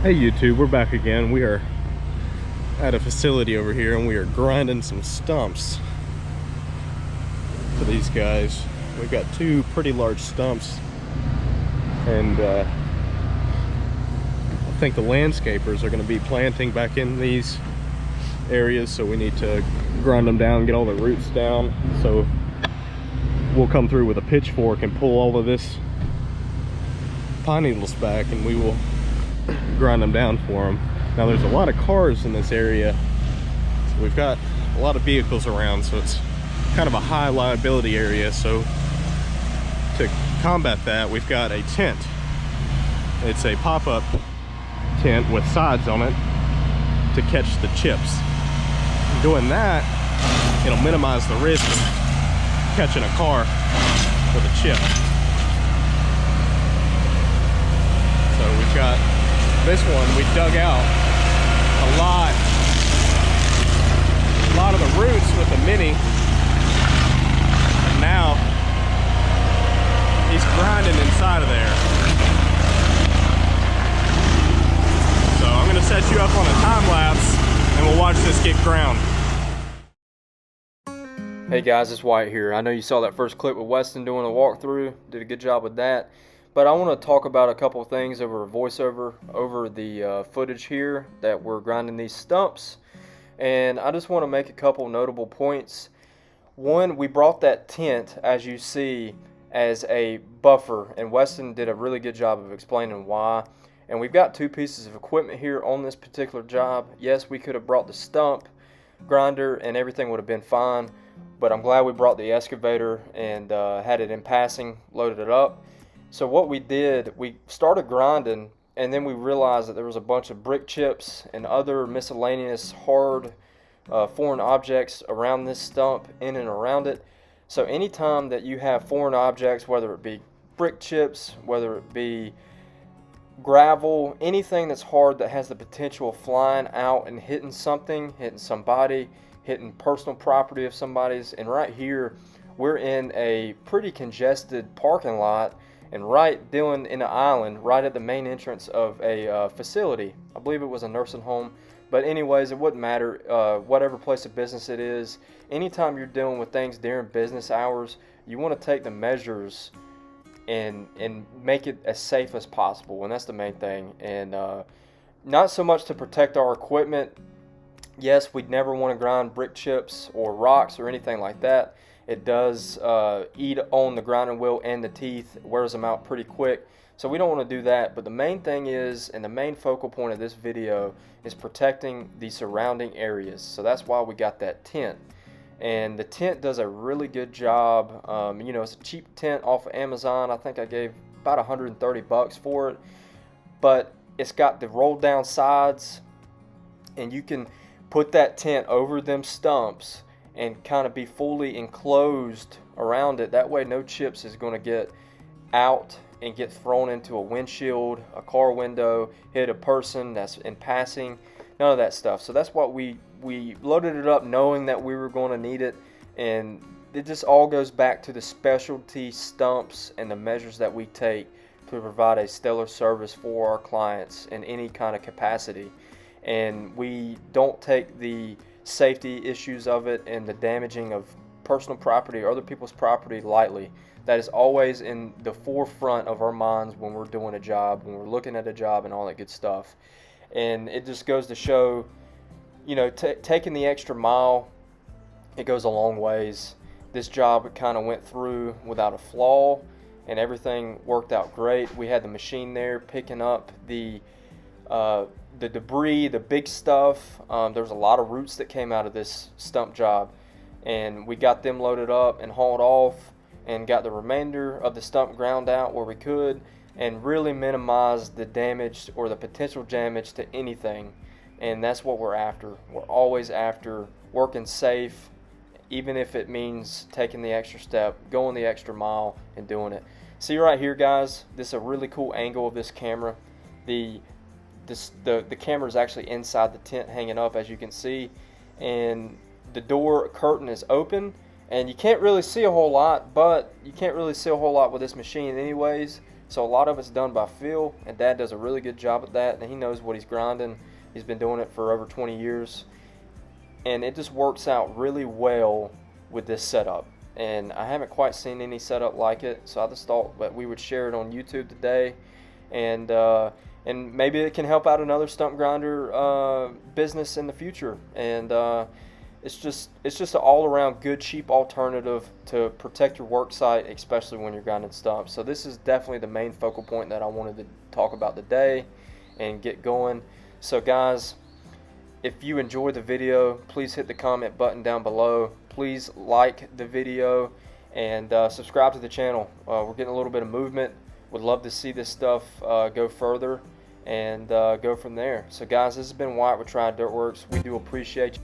Hey YouTube, we're back again. We are at a facility over here and we are grinding some stumps for these guys. We've got two pretty large stumps and I think the landscapers are going to be planting back in these areas, so we need to grind them down, get all the roots down. So we'll come through with a pitchfork and pull all of this pine needles back and we will grind them down for them. Now there's a lot of cars in this area, so we've got a lot of vehicles around, so it's kind of a high liability area. So to combat that, we've got a tent. It's a pop-up tent with sides on it to catch the chips. Doing that, it'll minimize the risk of catching a car with a chip. So we've got this one, we dug out a lot of the roots with the mini, and now he's grinding inside of there. So I'm gonna set you up on a time lapse and we'll watch this get ground. Hey guys, it's Wyatt here. I know you saw that first clip with Weston doing a walkthrough, did a good job with that. But I want to talk about a couple of things over voiceover over the footage here that we're grinding these stumps. And I just want to make a couple notable points. One, we brought that tent, as you see, as a buffer, and Weston did a really good job of explaining why. And we've got two pieces of equipment here on this particular job. Yes, we could have brought the stump grinder and everything would have been fine, but I'm glad we brought the excavator and had it in passing, loaded it up. So what we did, we started grinding, and then we realized that there was a bunch of brick chips and other miscellaneous hard foreign objects around this stump, in and around it. So anytime that you have foreign objects, whether it be brick chips, whether it be gravel, anything that's hard that has the potential of flying out and hitting something, hitting somebody, hitting personal property of somebody's. And right here, we're in a pretty congested parking lot, and right doing in an island right at the main entrance of a facility. I believe it was a nursing home, but anyways, it wouldn't matter. Whatever place of business it is, anytime you're dealing with things during business hours, you want to take the measures and make it as safe as possible, and that's the main thing. And not so much to protect our equipment. Yes, we'd never want to grind brick chips or rocks or anything like that. It does eat on the grinding wheel and the teeth. It wears them out pretty quick. So we don't want to do that. But the main thing is, and the main focal point of this video, is protecting the surrounding areas. So that's why we got that tent. And the tent does a really good job. You know, it's a cheap tent off of Amazon. I think I gave about 130 bucks for it. But it's got the rolled down sides, and you can put that tent over them stumps and kind of be fully enclosed around it. That way no chips is going to get out and get thrown into a windshield, a car window, hit a person that's in passing, none of that stuff. So that's what we loaded it up knowing that we were going to need it. And it just all goes back to the specialty stumps and the measures that we take to provide a stellar service for our clients in any kind of capacity. And we don't take the safety issues of it and the damaging of personal property or other people's property lightly. That is always in the forefront of our minds when we're doing a job, when we're looking at a job and all that good stuff. And it just goes to show, you know, taking the extra mile, it goes a long ways. This job kind of went through without a flaw, and everything worked out great. We had the machine there picking up the debris, the big stuff. There's a lot of roots that came out of this stump job, and we got them loaded up and hauled off and got the remainder of the stump ground out where we could, and really minimized the damage or the potential damage to anything. And that's what we're after. We're always after working safe, even if it means taking the extra step, going the extra mile and doing it. See right here, guys, this is a really cool angle of this camera. The camera is actually inside the tent hanging up, as you can see, and the door curtain is open, and you can't really see a whole lot, but you can't really see a whole lot with this machine anyways. So a lot of it's done by feel, and Dad does a really good job at that, and he knows what he's grinding. He's been doing it for over 20 years, and it just works out really well with this setup. And I haven't quite seen any setup like it, so I just thought that we would share it on YouTube today, and maybe it can help out another stump grinder business in the future. And it's just an all-around good, cheap alternative to protect your work site, especially when you're grinding stumps. So this is definitely the main focal point that I wanted to talk about today and get going. So guys, if you enjoyed the video, please hit the comment button down below. Please like the video and subscribe to the channel. We're getting a little bit of movement. Would love to see this stuff go further and go from there. So guys, this has been Wyatt with Triad Dirtworks. We do appreciate you.